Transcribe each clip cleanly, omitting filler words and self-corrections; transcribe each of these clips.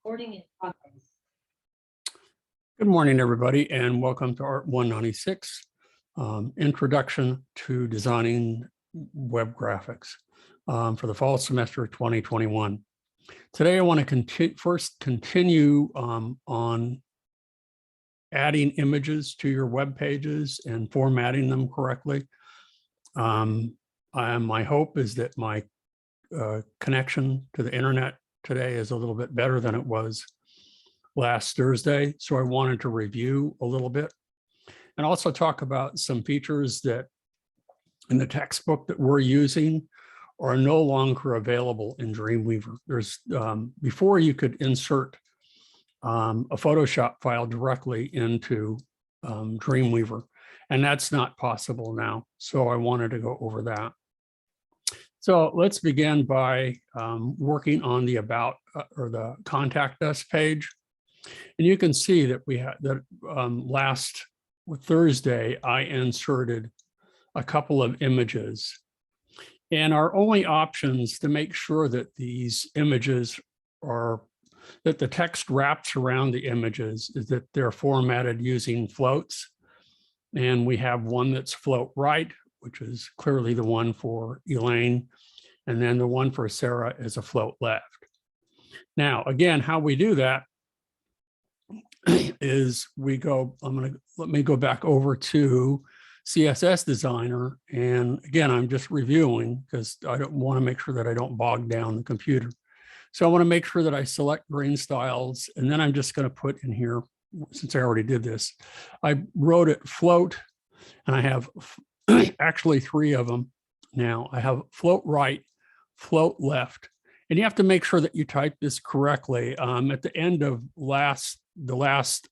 Recording in progress. Good morning, everybody, and welcome to Art 196, Introduction to Designing Web Graphics for the fall semester of 2021. Today, I want to first continue on adding images to your web pages and formatting them correctly. My hope is that my connection to the internet today is a little bit better than it was last Thursday. So I wanted to review a little bit and also talk about some features that in the textbook that we're using are no longer available in Dreamweaver. There's before you could insert a Photoshop file directly into Dreamweaver, and that's not possible now. So I wanted to go over that. So let's begin by working on the about or the contact us page. And you can see that we had that last Thursday, I inserted a couple of images. And our only options to make sure that these images are, that the text wraps around the images is that they're formatted using floats. And we have one that's float right, which is clearly the one for Elaine. And then the one for Sarah is a float left. Now, again, how we do that is we go, let me go back over to CSS Designer. And again, I'm just reviewing because I don't want to make sure that I don't bog down the computer. So I want to make sure that I select green styles, and then I'm just going to put in here, since I already did this, I wrote it float, and I have actually three of them now. I have float right, float left, and you have to make sure that you type this correctly. At the end of the last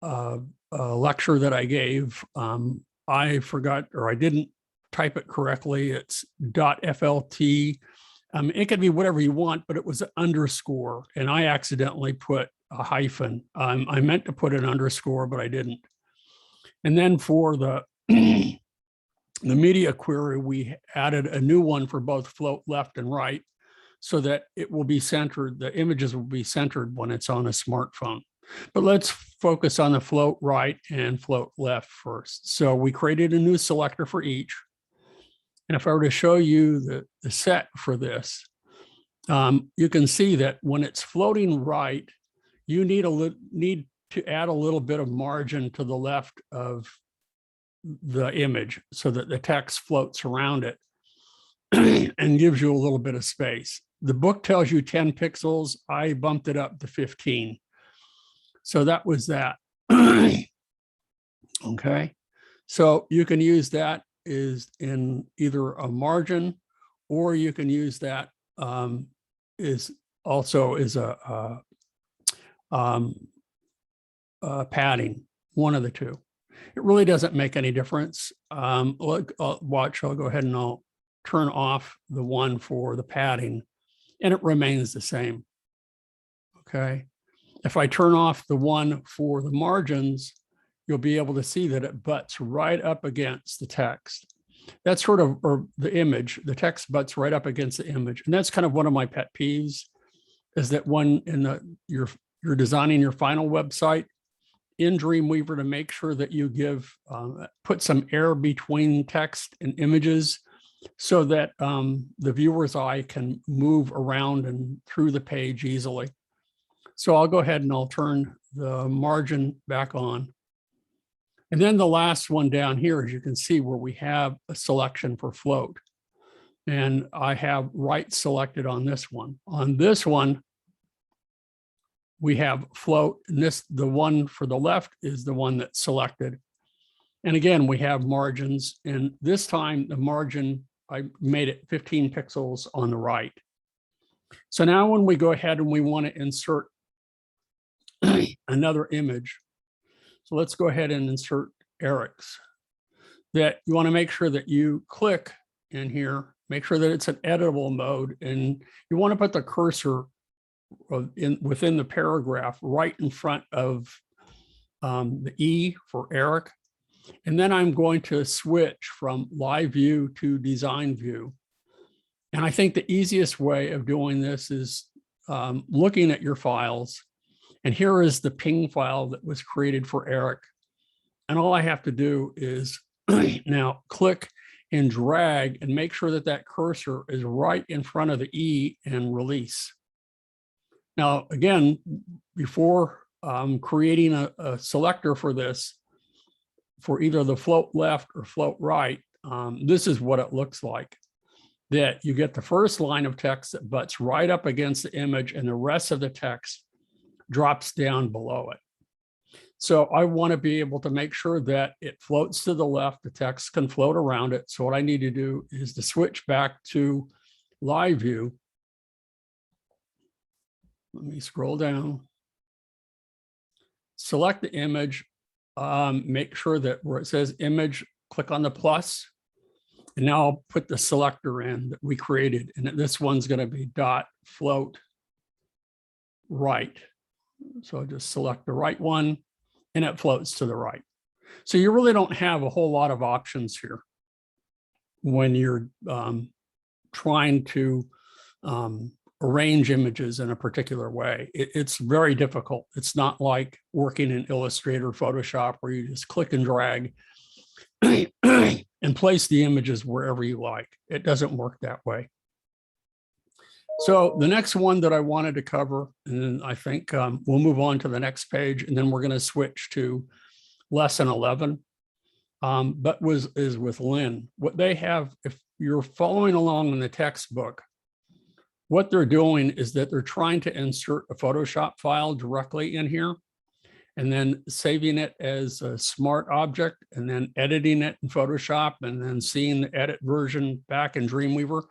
lecture that I gave, I forgot, or I didn't type it correctly. It's .flt. It could be whatever you want, but it was an underscore, and I accidentally put a hyphen. I meant to put an underscore, but I didn't. And then for the the media query, we added a new one for both float left and right so that it will be centered, the images will be centered when it's on a smartphone. But let's focus on the float right and float left first. So we created a new selector for each. And if I were to show you the set for this, you can see that when it's floating right, you need to add a little bit of margin to the left of the image so that the text floats around it and gives you a little bit of space. The book tells you 10 pixels. I bumped it up to 15. So that was that. Okay. So you can use that is in either a margin, or you can use that is also is a padding, one of the two. It really doesn't make any difference. Watch, I'll go ahead and I'll turn off the one for the padding, and it remains the same. Okay. If I turn off the one for the margins, you'll be able to see that it butts right up against the text. That's sort of, or the image, the text butts right up against the image. And that's kind of one of my pet peeves, is that when you're designing your final website in Dreamweaver, to make sure that you put some air between text and images so that the viewer's eye can move around and through the page easily. So I'll go ahead and I'll turn the margin back on. And then the last one down here, as you can see, where we have a selection for float. And I have right selected on this one. On this one, we have float, and the one for the left is the one that's selected. And again, we have margins, and this time the margin, I made it 15 pixels on the right. So now when we go ahead and we want to insert another image, so let's go ahead and insert Eric's. That you want to make sure that you click in here, make sure that it's an editable mode, and you want to put the cursor within the paragraph right in front of the E for Eric. And then I'm going to switch from live view to design view. And I think the easiest way of doing this is looking at your files, and here is the ping file that was created for Eric. And all I have to do is now click and drag and make sure that that cursor is right in front of the E and release. Now, again, before creating a selector for this, for either the float left or float right, this is what it looks like. That you get the first line of text that butts right up against the image, and the rest of the text drops down below it. So I want to be able to make sure that it floats to the left, the text can float around it. So what I need to do is to switch back to live view. Let me scroll down. Select the image, make sure that where it says image, click on the plus. And now I'll put the selector in that we created. And this one's going to be dot float right. So I'll just select the right one and it floats to the right. So you really don't have a whole lot of options here when you're trying to arrange images in a particular way. It's very difficult. It's not like working in Illustrator, Photoshop, where you just click and drag and place the images wherever you like. It doesn't work that way. So the next one that I wanted to cover, and then I think we'll move on to the next page, and then we're going to switch to lesson 11, but is with Lynn. What they have, if you're following along in the textbook, what they're doing is that they're trying to insert a Photoshop file directly in here, and then saving it as a smart object, and then editing it in Photoshop, and then seeing the edit version back in Dreamweaver.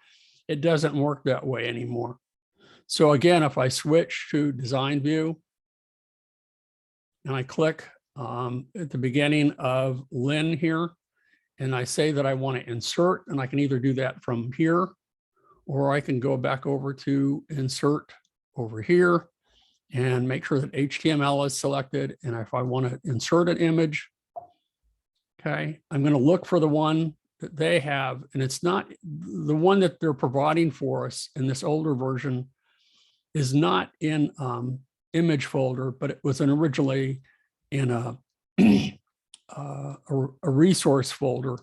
It doesn't work that way anymore. So again, if I switch to design view, and I click at the beginning of Lynn here, and I say that I want to insert, and I can either do that from here, or I can go back over to insert over here and make sure that HTML is selected. And if I want to insert an image, okay, I'm going to look for the one that they have, and it's not the one that they're providing for us in this older version is not in image folder, but it was originally in a resource folder.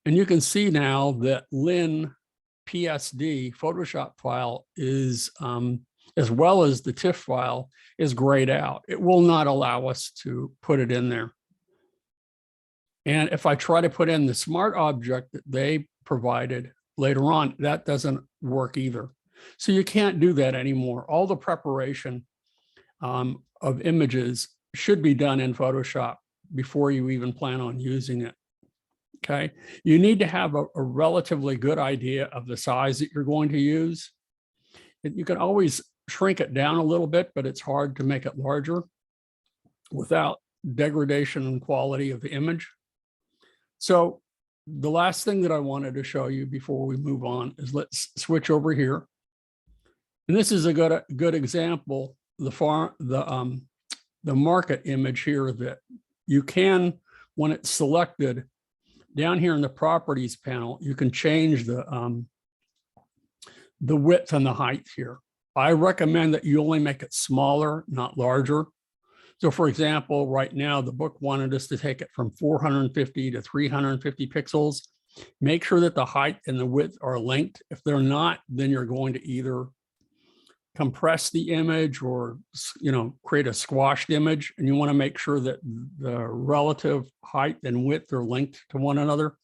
And you can see now that Lynn PSD Photoshop file is, as well as the TIFF file, is grayed out. It will not allow us to put it in there. And if I try to put in the smart object that they provided later on, that doesn't work either. So you can't do that anymore. All the preparation of images should be done in Photoshop before you even plan on using it. Okay, you need to have a relatively good idea of the size that you're going to use. You can always shrink it down a little bit, but it's hard to make it larger without degradation in quality of the image. So the last thing that I wanted to show you before we move on is let's switch over here. And this is a good example, the market image here that you can, when it's selected, down here in the properties panel, you can change the width and the height here. I recommend that you only make it smaller, not larger. So for example, right now, the book wanted us to take it from 450 to 350 pixels. Make sure that the height and the width are linked. If they're not, then you're going to either compress the image or, create a squashed image. And you want to make sure that the relative height and width are linked to one another.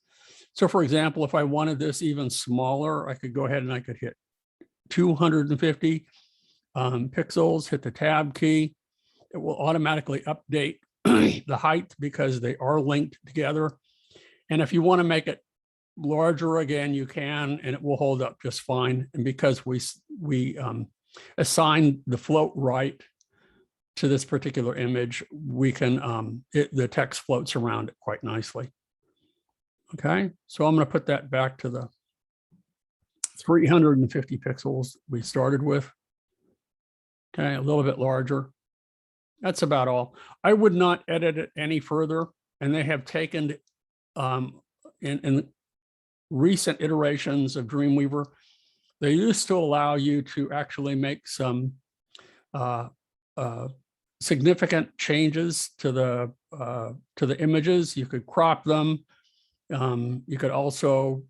So for example, if I wanted this even smaller, I could go ahead and I could hit 250 pixels, hit the tab key. It will automatically update the height because they are linked together. And if you want to make it larger again, you can, and it will hold up just fine. And because we assign the float right to this particular image, we can, the text floats around it quite nicely. Okay, so I'm going to put that back to the 350 pixels we started with. Okay, a little bit larger. That's about all. I would not edit it any further. And they have taken, in recent iterations of Dreamweaver, They used to allow you to actually make some significant changes to the images. You could crop them. You could also,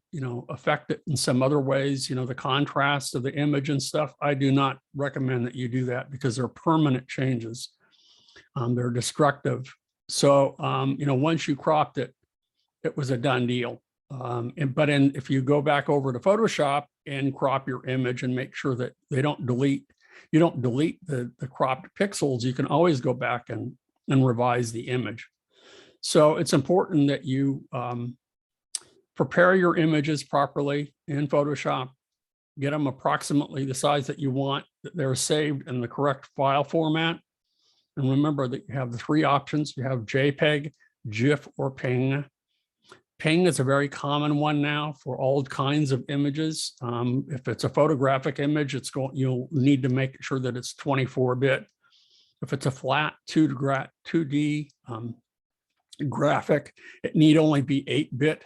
affect it in some other ways, the contrast of the image and stuff. I do not recommend that you do that because they're permanent changes. They're destructive. So, once you cropped it, it was a done deal. If you go back over to Photoshop and crop your image and make sure that you don't delete the cropped pixels, you can always go back and revise the image. So it's important that you prepare your images properly in Photoshop, get them approximately the size that you want, that they're saved in the correct file format. And remember that you have the three options. You have JPEG, GIF, or PNG. PNG is a very common one now for all kinds of images. If it's a photographic image, you'll need to make sure that it's 24-bit. If it's a flat 2D graphic, it need only be 8-bit.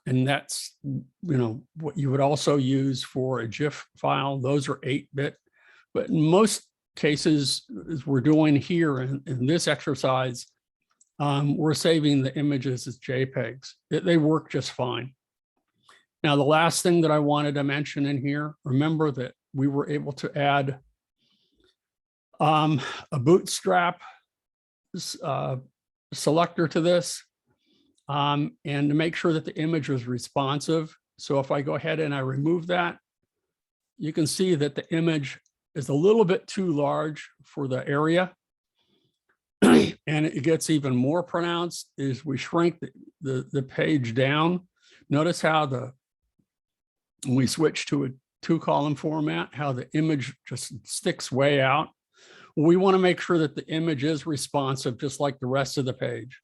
And that's, what you would also use for a GIF file. Those are 8-bit. But in most cases, as we're doing here in this exercise, we're saving the images as JPEGs. They work just fine. Now, the last thing that I wanted to mention in here, remember that we were able to add a Bootstrap selector to this, and to make sure that the image was responsive. So if I go ahead and I remove that, you can see that the image is a little bit too large for the area. And it gets even more pronounced as we shrink the page down. Notice how when we switch to a 2-column format, how the image just sticks way out. We want to make sure that the image is responsive, just like the rest of the page.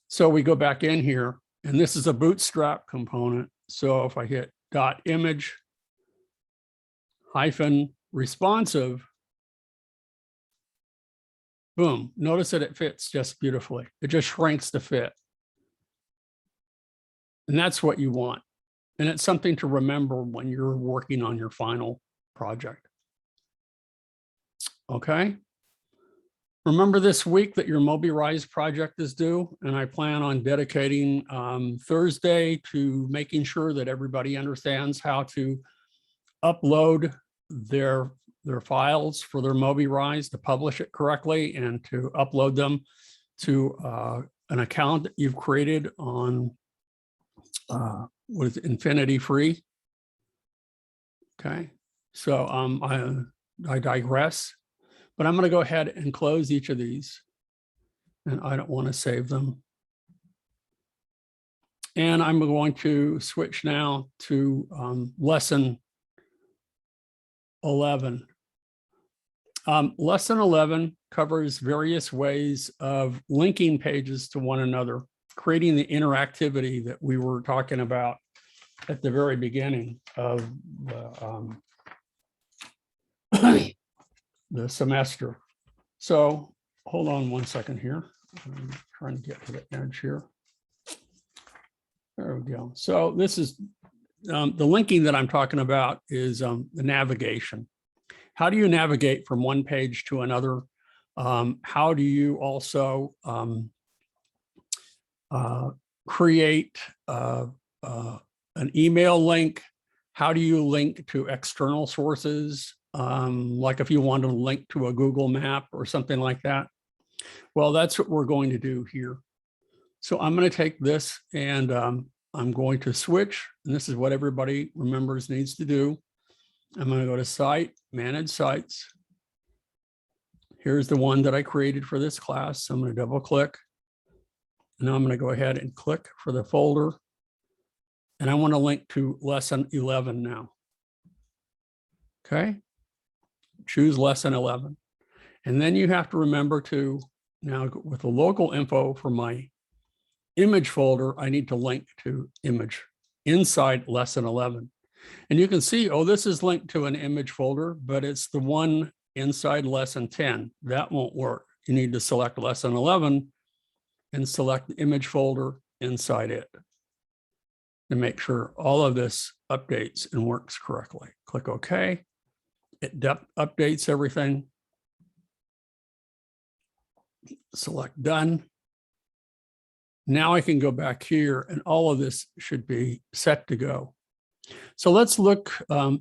So we go back in here, and this is a Bootstrap component. So if I hit .image -responsive, boom, notice that it fits just beautifully. It just shrinks to fit. And that's what you want. And it's something to remember when you're working on your final project. Okay. Remember this week that your MobiRise project is due, and I plan on dedicating Thursday to making sure that everybody understands how to upload their files for their MobiRise, to publish it correctly and to upload them to an account that you've created on what is it, Infinity Free. Okay, so I digress, but I'm going to go ahead and close each of these, and I don't want to save them. And I'm going to switch now to lesson 11. Lesson 11 covers various ways of linking pages to one another, creating the interactivity that we were talking about at the very beginning of the semester. So hold on one second here. I'm trying to get to the edge here. There we go. So this is the linking that I'm talking about is the navigation. How do you navigate from one page to another? How do you also create an email link? How do you link to external sources? Like if you want to link to a Google map or something like that. Well, that's what we're going to do here. So I'm going to take this and I'm going to switch, and this is what everybody remembers needs to do. I'm going to go to Site, Manage Sites. Here's the one that I created for this class. So I'm going to double click. And now I'm going to go ahead and click for the folder. And I want to link to lesson 11 now. Okay. Choose lesson 11. And then you have to remember to, now with the local info for my image folder, I need to link to image inside lesson 11. And you can see, oh, this is linked to an image folder, but it's the one inside lesson 10. That won't work. You need to select lesson 11 and select the image folder inside it. to make sure all of this updates and works correctly. Click OK. It updates everything. Select done. Now I can go back here and all of this should be set to go. So let's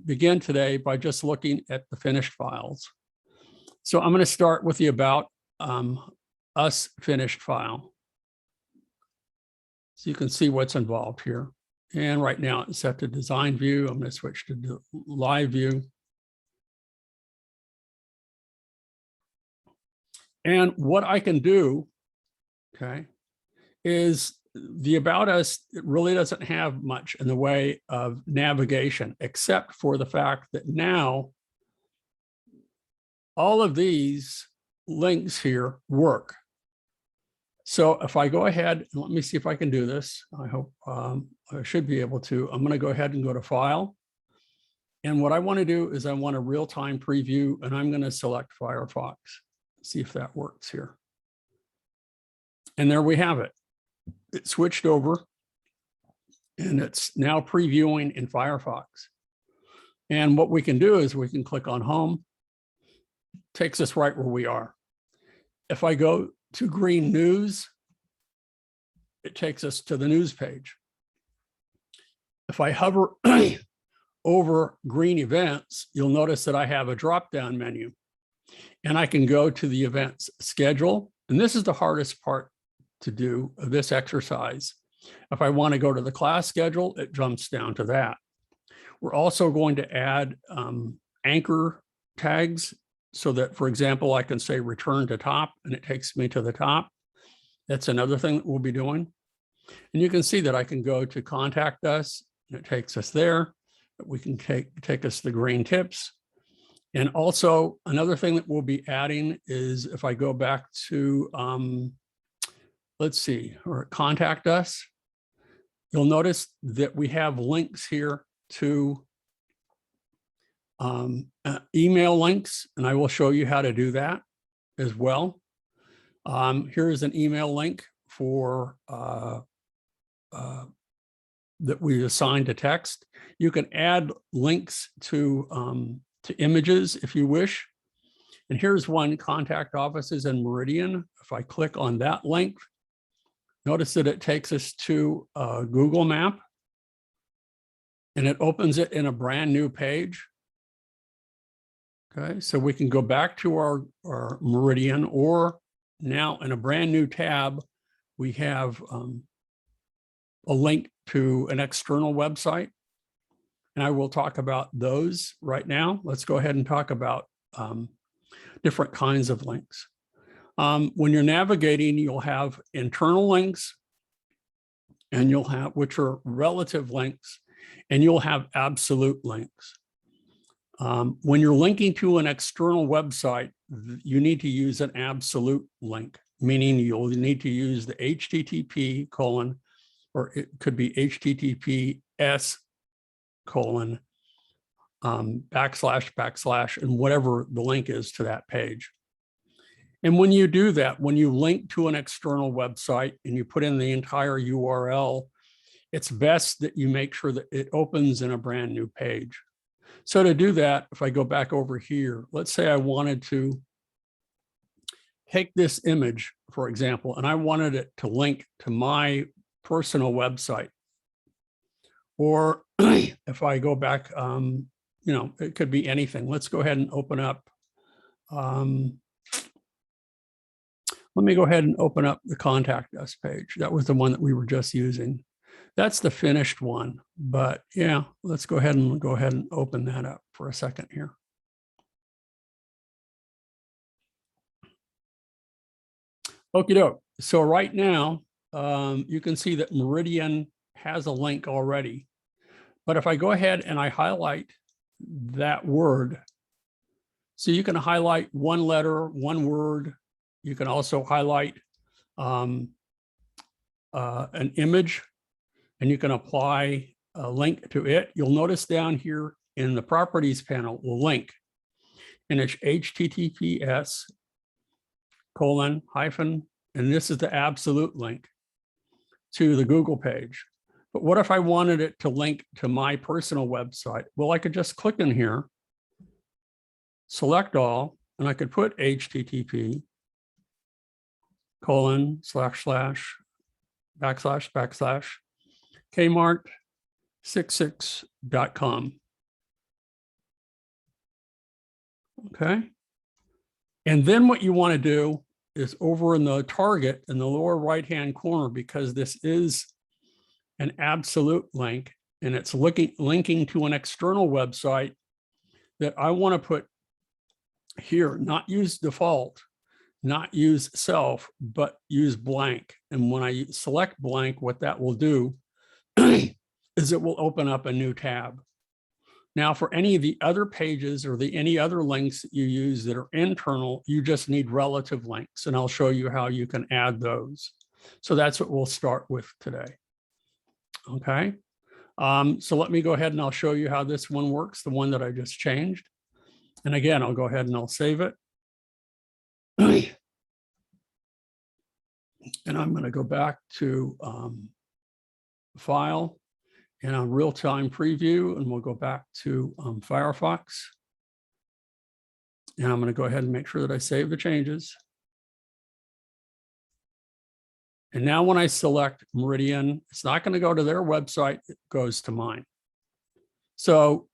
begin today by just looking at the finished files. So I'm going to start with the About Us finished file. So you can see what's involved here. And right now it's set to design view. I'm going to switch to live view. And what I can do, okay, is the About Us, it really doesn't have much in the way of navigation, except for the fact that now all of these links here work. So if I go ahead, and let me see if I can do this. I hope I should be able to. I'm going to go ahead and go to File. And what I want to do is I want a real-time preview, and I'm going to select Firefox. See if that works here. And there we have it. It switched over and it's now previewing in Firefox. And what we can do is we can click on Home. Takes us right where we are. If I go to Green News, it takes us to the news page. If I hover over Green Events, you'll notice that I have a drop-down menu. And I can go to the events schedule. And this is the hardest part to do of this exercise. If I want to go to the class schedule, it jumps down to that. We're also going to add anchor tags so that, for example, I can say return to top and it takes me to the top. That's another thing that we'll be doing. And you can see that I can go to Contact Us and it takes us there. We can take us to Green Tips. And also another thing that we'll be adding is if I go back to, let's see, or Contact Us, you'll notice that we have links here to email links, and I will show you how to do that as well. Here's an email link for that we assign to text. You can add links to images if you wish. And here's one, Contact Offices in Meridian. If I click on that link, notice that it takes us to a Google map and it opens it in a brand new page. Okay, so we can go back to our Meridian, or now in a brand new tab, we have a link to an external website. And I will talk about those right now. Let's go ahead and talk about different kinds of links. When you're navigating, you'll have internal links, and you'll have, which are relative links, and you'll have absolute links. When you're linking to an external website, you need to use an absolute link, meaning you'll need to use the HTTP : or it could be HTTPS : / / and whatever the link is to that page. And when you do that, when you link to an external website and you put in the entire URL, it's best that you make sure that it opens in a brand new page. So to do that, if I go back over here, let's say I wanted to take this image, for example, and I wanted it to link to my personal website. Or if I go back, you know, it could be anything. Let's go ahead and open up. Let me go ahead and open up the Contact Us page. That was the one that we were just using. That's the finished one. But yeah, let's go ahead and open that up for a second here. Okie doke. So right now, you can see that Meridian has a link already. But if I go ahead and I highlight that word, so you can highlight one letter, one word. You can also highlight an image, and you can apply a link to it. You'll notice down here in the properties panel, the link, and it's HTTPS : / and this is the absolute link to the Google page. But what if I wanted it to link to my personal website? Well, I could just click in here, select all, and I could put http://kmart66.com. Okay. And then what you want to do is over in the target in the lower right-hand corner, because this is an absolute link and it's linking to an external website, that I want to put here, not use default, not use self, but use blank. And when I select blank, what that will do is it will open up a new tab. Now, for any of the other pages or any other links that you use that are internal, you just need relative links, and I'll show you how you can add those. So that's what we'll start with today. Okay. So let me go ahead and I'll show you how this one works, the one that I just changed. And again, I'll go ahead and I'll save it. And I'm going to go back to File and on real-time preview, and we'll go back to Firefox. And I'm going to go ahead and make sure that I save the changes. And now when I select Meridian, it's not going to go to their website, it goes to mine. So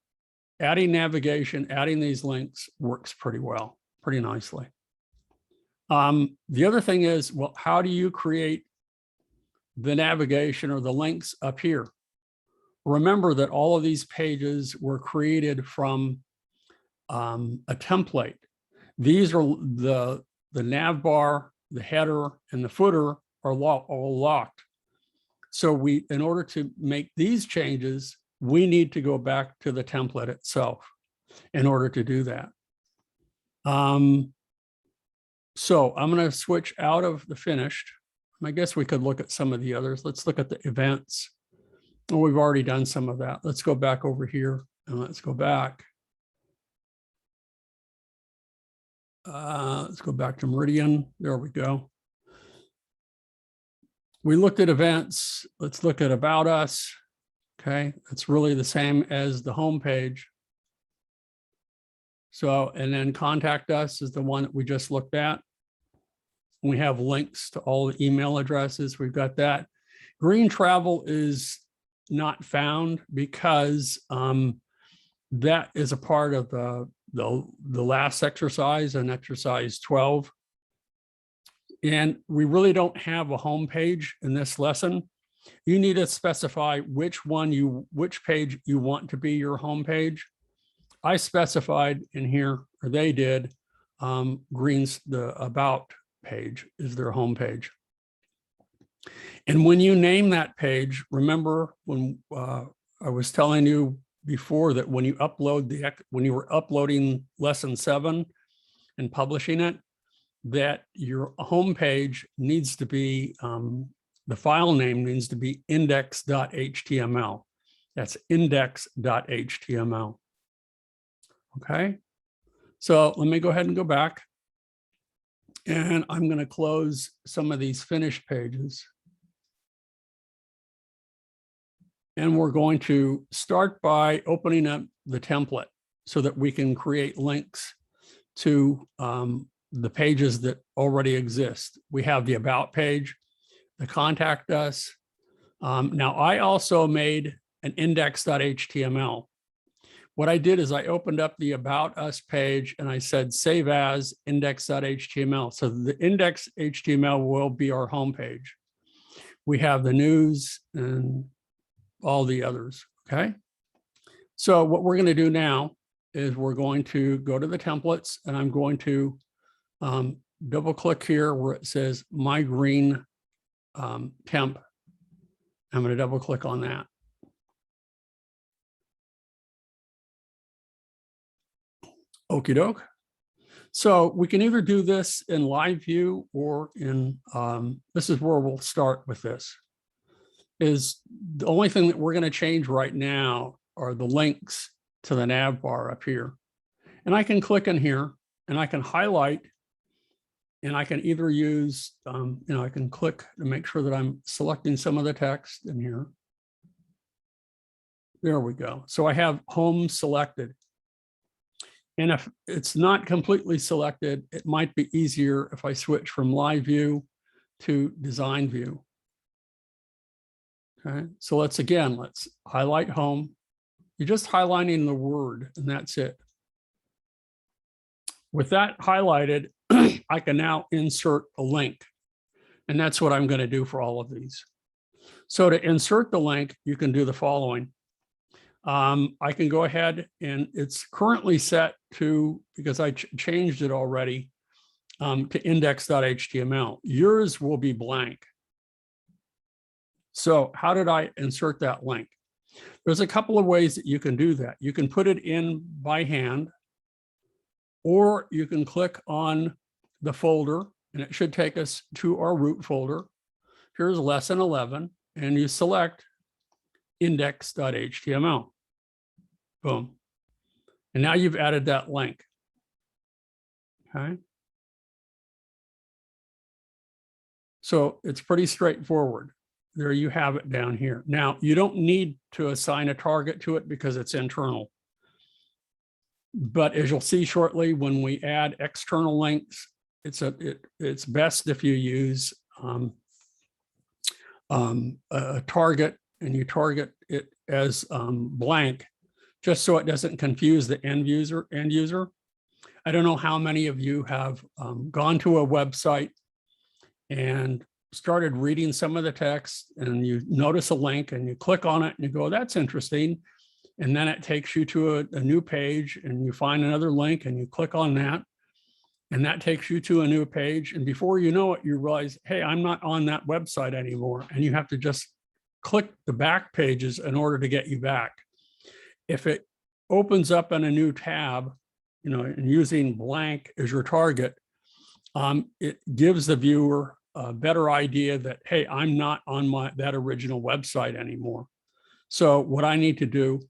adding navigation, adding these links works pretty well, pretty nicely. The other thing is, well, how do you create the navigation or the links up here? Remember that all of these pages were created from a template. These are the nav bar, the header, and the footer are all locked. So in order to make these changes, we need to go back to the template itself in order to do that. So I'm going to switch out of the finished. I guess we could look at some of the others. Let's look at the events. Well, we've already done some of that. Let's go back over here and let's go back. Let's go back to Meridian. There we go. We looked at events. Let's look at About Us. Okay, it's really the same as the home page. So, and then Contact Us is the one that we just looked at. We have links to all the email addresses. We've got that. Green Travel is not found because that is a part of the last exercise, and exercise 12. And we really don't have a home page in this lesson. You need to specify which page you want to be your home page. I specified in here, or they did, Green's the About page is their home page. And when you name that page, remember when I was telling you before that when you were uploading lesson 7 and publishing it, that your home page needs to be, the file name needs to be index.html. That's index.html. Okay, so let me go ahead and go back. And I'm going to close some of these finished pages. And we're going to start by opening up the template so that we can create links to the pages that already exist. We have the About page, the Contact Us. Now, I also made an index.html. What I did is I opened up the About Us page and I said, save as index.html. So the index.html will be our homepage. We have the news and all the others, okay? So what we're gonna do now is we're going to go to the templates, and I'm going to double click here where it says My Green Temp. I'm gonna double click on that. Okie doke. So we can either do this in live view or in, this is where we'll start with this. Is the only thing that we're going to change right now are the links to the nav bar up here. And I can click in here and I can highlight, and I can either use, I can click to make sure that I'm selecting some of the text in here. There we go. So I have home selected. And if it's not completely selected, it might be easier if I switch from live view to design view. Okay, so let's highlight home. You're just highlighting the word and that's it. With that highlighted, I can now insert a link. And that's what I'm going to do for all of these. So to insert the link, you can do the following. I can go ahead and it's currently set to, because I changed it already, to index.html. Yours will be blank. So how did I insert that link? There's a couple of ways that you can do that. You can put it in by hand, or you can click on the folder and it should take us to our root folder. Here's lesson 11 and you select index.html. Boom. And now you've added that link. Okay. So it's pretty straightforward. There you have it down here. Now, you don't need to assign a target to it because it's internal. But as you'll see shortly, when we add external links, it's best if you use a target and you target it as blank, just so it doesn't confuse the end user. I don't know how many of you have gone to a website and started reading some of the text and you notice a link and you click on it and you go, that's interesting. And then it takes you to a new page and you find another link and you click on that. And that takes you to a new page. And before you know it, you realize, hey, I'm not on that website anymore. And you have to just click the back pages in order to get you back. If it opens up in a new tab, and using blank as your target, it gives the viewer a better idea that, hey, I'm not on that original website anymore. So what I need to do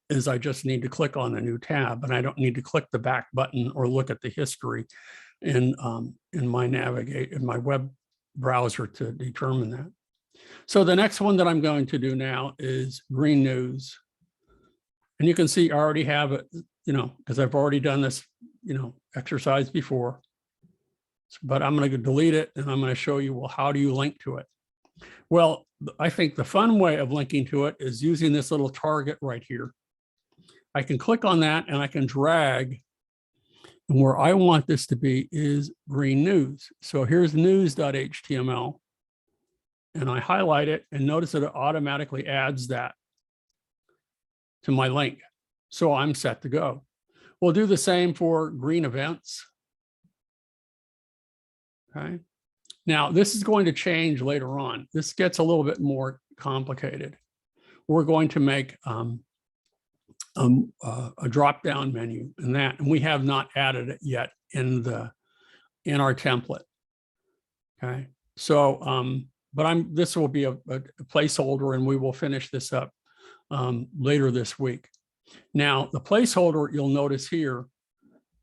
is I just need to click on a new tab, and I don't need to click the back button or look at the history in my web browser to determine that. So the next one that I'm going to do now is green news. And you can see I already have it, because I've already done this, exercise before. But I'm going to delete it and I'm going to show you, well, how do you link to it? Well, I think the fun way of linking to it is using this little target right here. I can click on that and I can drag. And where I want this to be is green news. So here's news.html. And I highlight it and notice that it automatically adds that to my link. So I'm set to go. We'll do the same for green events. Okay. Now, this is going to change later on. This gets a little bit more complicated. We're going to make a drop-down menu and we have not added it yet in our template. Okay. So, this will be a placeholder and we will finish this up later this week. Now, the placeholder you'll notice here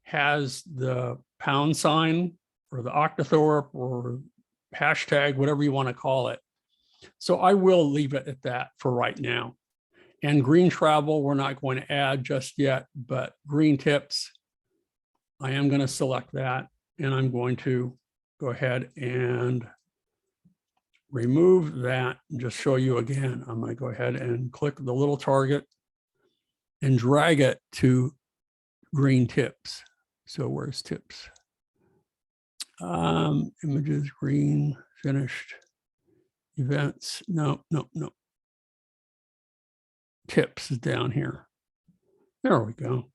has the pound sign or the octothorpe or hashtag, whatever you want to call it. So I will leave it at that for right now. And green travel, we're not going to add just yet, but green tips, I am going to select that. And I'm going to go ahead and remove that and just show you again. I'm going to go ahead and click the little target and drag it to green tips. So where's tips? Images, green, finished, events. No. Tips is down here. There we go.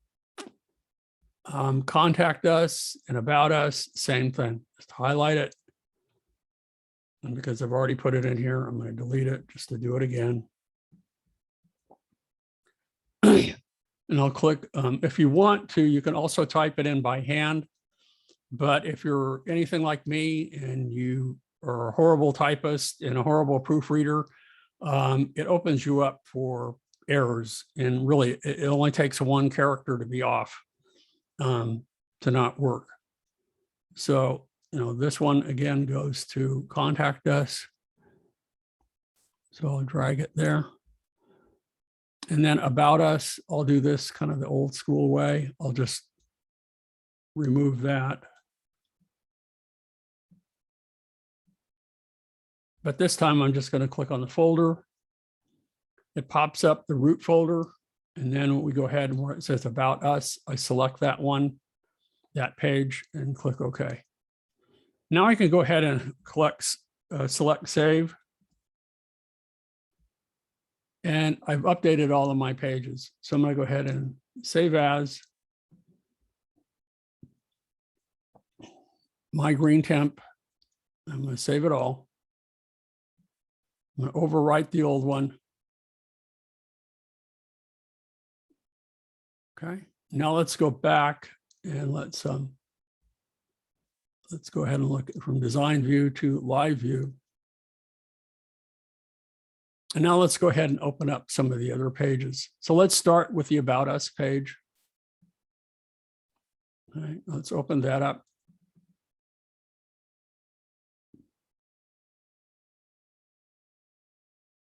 Contact us and about us, same thing. Just highlight it. And because I've already put it in here, I'm going to delete it just to do it again. And I'll click, if you want to, you can also type it in by hand. But if you're anything like me and you are a horrible typist and a horrible proofreader, it opens you up for errors. And really, it only takes one character to be off to not work. So, this one again goes to contact us. So I'll drag it there. And then about us, I'll do this kind of the old school way. I'll just remove that. But this time I'm just going to click on the folder. It pops up the root folder. And then we go ahead and where it says about us, I select that one, that page, and click OK. Now I can go ahead and select save. And I've updated all of my pages. So I'm going to go ahead and save as my green temp. I'm going to save it all. I'm going to overwrite the old one. Okay. Now let's go back and let's go ahead and look from design view to live view. And now let's go ahead and open up some of the other pages. So let's start with the About Us page. All right, let's open that up.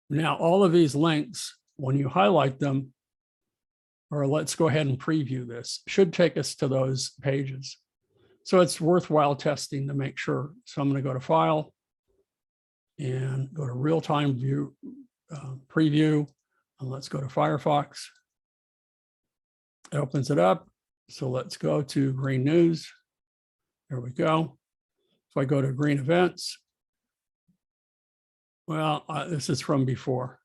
Now, all of these links, when you highlight them, or let's go ahead and preview this, should take us to those pages. So it's worthwhile testing to make sure. So I'm going to go to File and go to Real-Time View. Preview, and let's go to Firefox. It opens it up. So let's go to Green News. There we go. If I go to Green Events, well, this is from before.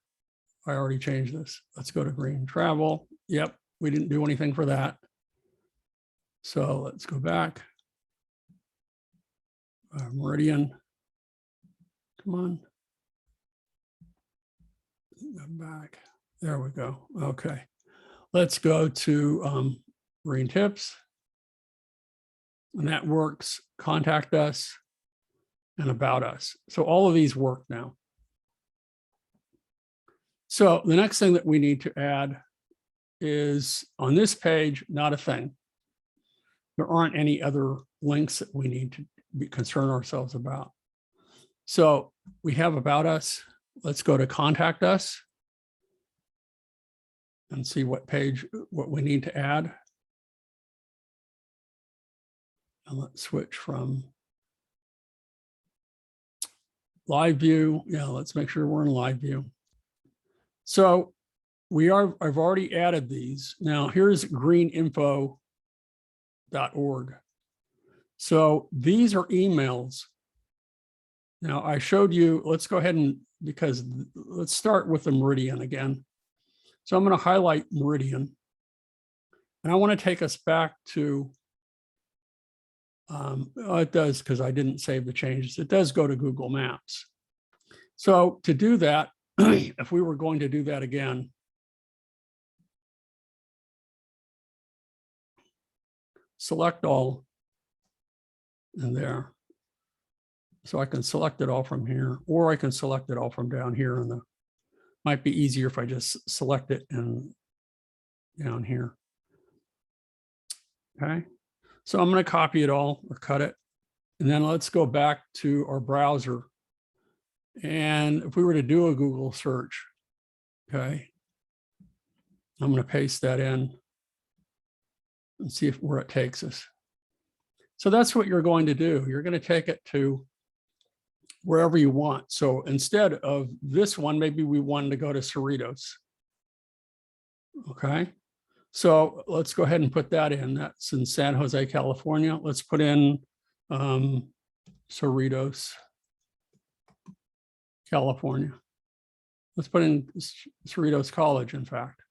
I already changed this. Let's go to Green Travel. Yep, we didn't do anything for that. So let's go back. Meridian. Come on. Go back. There we go. Okay. Let's go to Green Tips. And that works. Contact Us and About Us. So all of these work now. So the next thing that we need to add is on this page, not a thing. There aren't any other links that we need to concern ourselves about. So we have About Us. Let's go to Contact Us and see what we need to add. And let's switch from live view. Yeah, let's make sure we're in live view. So I've already added these. Now here's greeninfo.org. So these are emails. Now I showed you, let's go ahead and, because let's start with the Meridian again. So I'm going to highlight Meridian. And I want to take us back to, it does, because I didn't save the changes. It does go to Google Maps. So to do that, if we were going to do that again, select all in there. So I can select it all from here, or I can select it all from down here. And might be easier if I just select it and down here. Okay. So I'm going to copy it all or cut it. And then let's go back to our browser. And if we were to do a Google search, okay, I'm going to paste that in and see where it takes us. So that's what you're going to do. You're going to take it to wherever you want. So instead of this one, maybe we wanted to go to Cerritos. Okay. So let's go ahead and put that in. That's in San Jose, California. Let's put in Cerritos, California. Let's put in Cerritos College, in fact.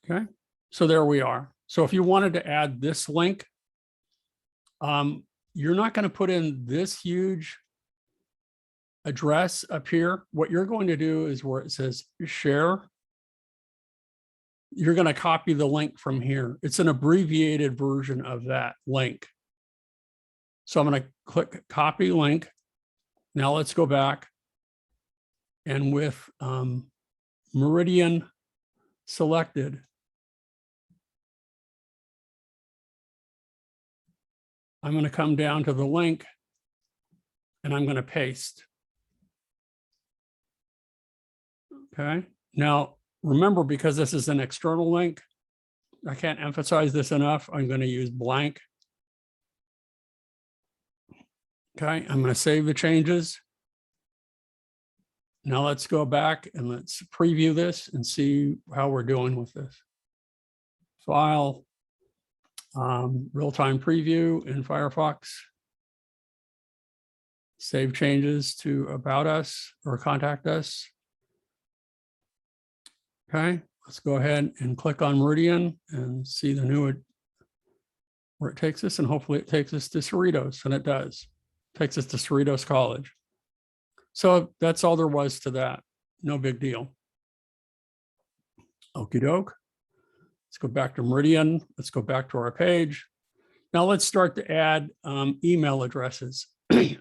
Okay, so there we are. So if you wanted to add this link, you're not going to put in this huge address up here. What you're going to do is where it says share, you're going to copy the link from here. It's an abbreviated version of that link. So I'm going to click copy link. Now let's go back. And with Meridian selected, I'm going to come down to the link and I'm going to paste. Okay. Now, remember, because this is an external link, I can't emphasize this enough. I'm going to use blank. Okay. I'm going to save the changes. Now let's go back and let's preview this and see how we're doing with this. File, real-time preview in Firefox. Save changes to about us or contact us. Okay, let's go ahead and click on Meridian and see the new where it takes us, and hopefully it takes us to Cerritos, and it does. It takes us to Cerritos College. So that's all there was to that. No big deal. Okie doke. Let's go back to Meridian. Let's go back to our page. Now let's start to add email addresses.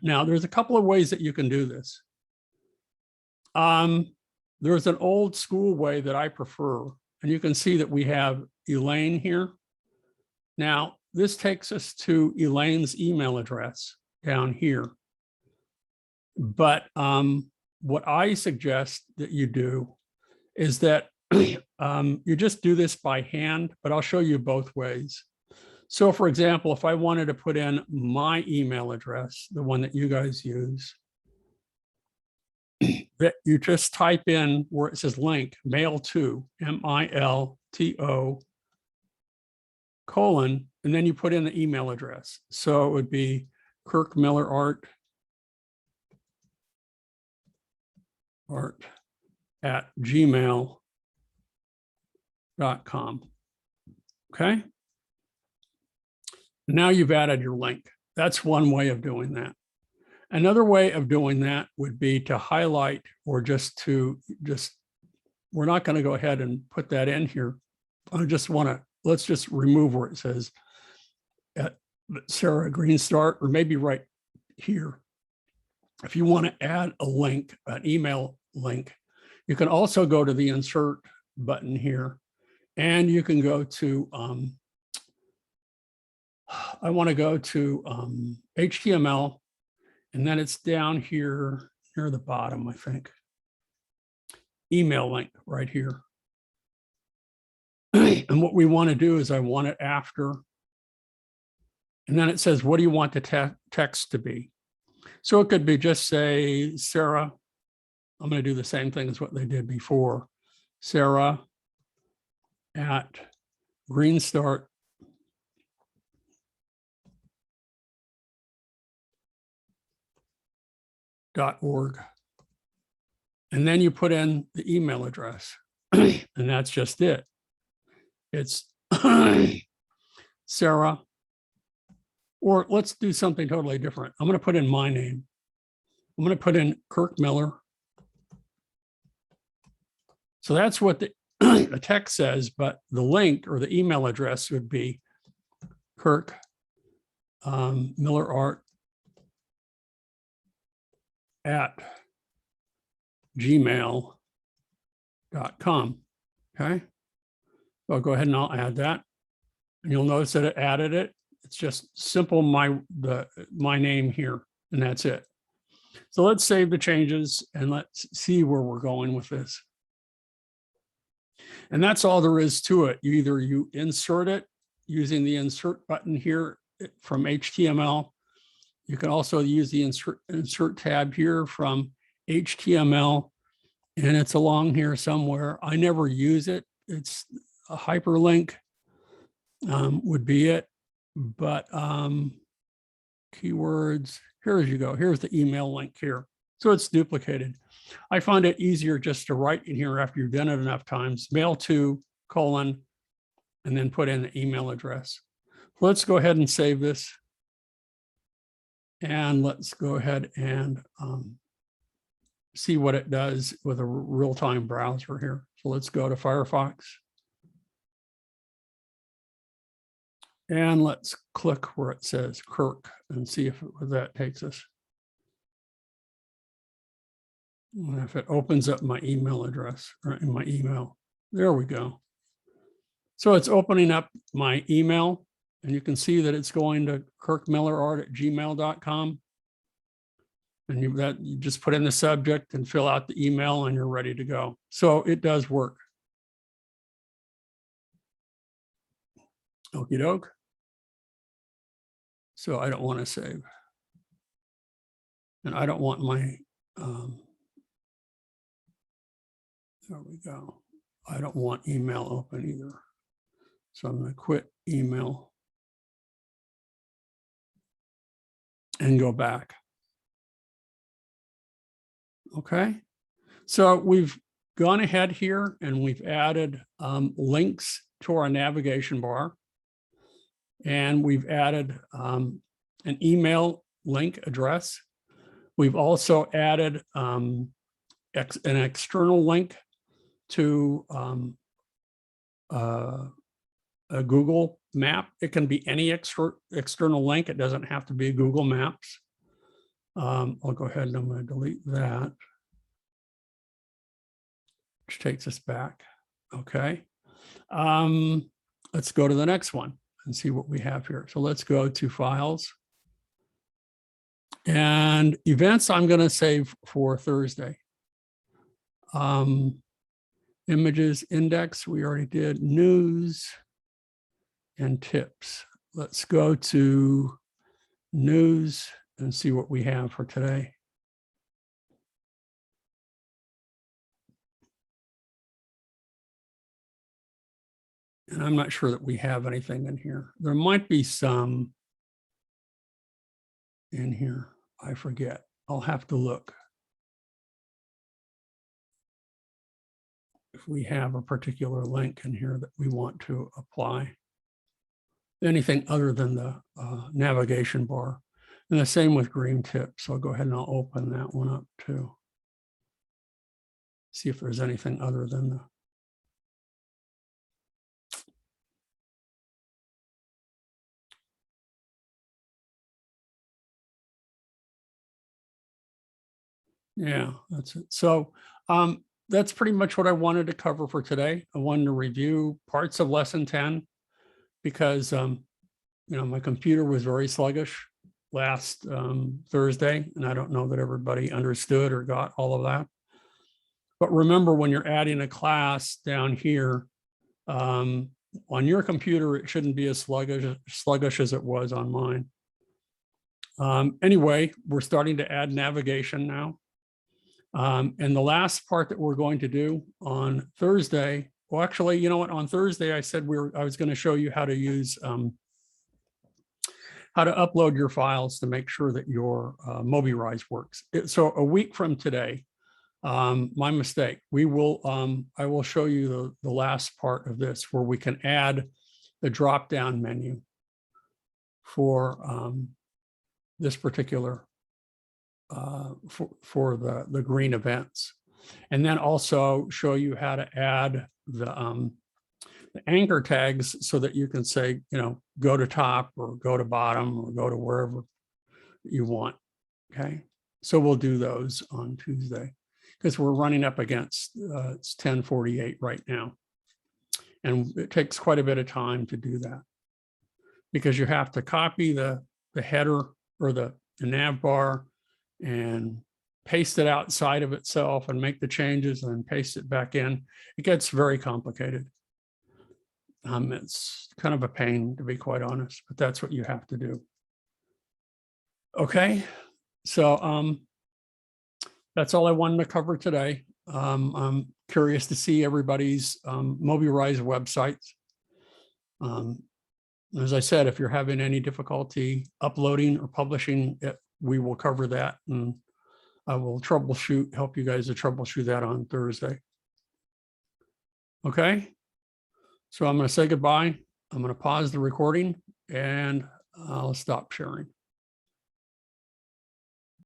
Now there's a couple of ways that you can do this. There's an old school way that I prefer, and you can see that we have Elaine here. Now this takes us to Elaine's email address down here. But what I suggest that you do is that you just do this by hand, but I'll show you both ways. So for example, if I wanted to put in my email address, the one that you guys use, that you just type in where it says link, mail to, MILTO, colon, and then you put in the email address. So it would be Kirk Miller Art at gmail.com. Okay. Now you've added your link. That's one way of doing that. Another way of doing that would be to highlight, or we're not going to go ahead and put that in here. Let's just remove where it says at Sarah Greenstart, or maybe right here. If you want to add a link, an email link, you can also go to the insert button here, and you can go to, I want to go to HTML, and then it's down here near the bottom, I think. Email link right here. And what we want to do is I want it after, and then it says, what do you want the text to be? So it could be just say, Sarah, I'm going to do the same thing as what they did before. Sarah at greenstart.org. And then you put in the email address, and that's just it. It's Sarah, or let's do something totally different. I'm going to put in my name. I'm going to put in Kirk Miller. So that's what the text says, but the link or the email address would be Kirk Miller Art at gmail.com. Okay. So I'll go ahead and I'll add that. And you'll notice that it added it. It's just simple my name here, and that's it. So let's save the changes and let's see where we're going with this. And that's all there is to it. You insert it using the insert button here from HTML. You can also use the insert tab here from HTML, and it's along here somewhere. I never use it. It's a hyperlink would be it, but keywords, here you go. Here's the email link here. So it's duplicated. I find it easier just to write in here after you've done it enough times, mail to, colon, and then put in the email address. Let's go ahead and save this. And let's go ahead and see what it does with a real-time browser here. So let's go to Firefox. And let's click where it says Kirk and see where that takes us. And if it opens up my email address or in my email, there we go. So it's opening up my email, and you can see that it's going to kirkmillerart@gmail.com. And you just put in the subject and fill out the email and you're ready to go. So it does work. Okie doke. So I don't want to save. And I don't want my, there we go. I don't want email open either. So I'm going to quit email and go back. Okay. So we've gone ahead here and we've added links to our navigation bar. And we've added an email link address. We've also added an external link to a Google map. It can be any external link. It doesn't have to be Google Maps. I'll go ahead and I'm going to delete that, which takes us back. Okay. Let's go to the next one and see what we have here. So let's go to Files. And Events, I'm going to save for Thursday. Images, Index, we already did. News and Tips. Let's go to News and see what we have for today. And I'm not sure that we have anything in here. There might be some in here. I forget. I'll have to look. If we have a particular link in here that we want to apply. Anything other than the navigation bar. And the same with green tips. So I'll go ahead and I'll open that one up too. See if there's anything other than the yeah, that's it. So that's pretty much what I wanted to cover for today. I wanted to review parts of lesson 10 because my computer was very sluggish last Thursday, and I don't know that everybody understood or got all of that. But remember, when you're adding a class down here, on your computer, it shouldn't be as sluggish as it was on mine. Anyway, we're starting to add navigation now. And the last part that we're going to do on Thursday, well, actually, you know what? On Thursday, I said I was going to show you how to use, how to upload your files to make sure that your MobiRise works. So a week from today, my mistake, I will show you the last part of this where we can add the drop-down menu for this particular for the green events, and then also show you how to add the anchor tags so that you can say, go to top or go to bottom or go to wherever you want. Okay, so we'll do those on Tuesday because we're running up against it's 10:48 right now, and it takes quite a bit of time to do that because you have to copy the header or the nav bar and paste it outside of itself and make the changes and then paste it back in. It gets very complicated. It's kind of a pain, to be quite honest, but that's what you have to do. Okay, so that's all I wanted to cover today. I'm curious to see everybody's MobiRise websites. As I said, if you're having any difficulty uploading or publishing it, we will cover that, and I will help you guys to troubleshoot that on Thursday. Okay, so I'm going to say goodbye. I'm going to pause the recording and I'll stop sharing.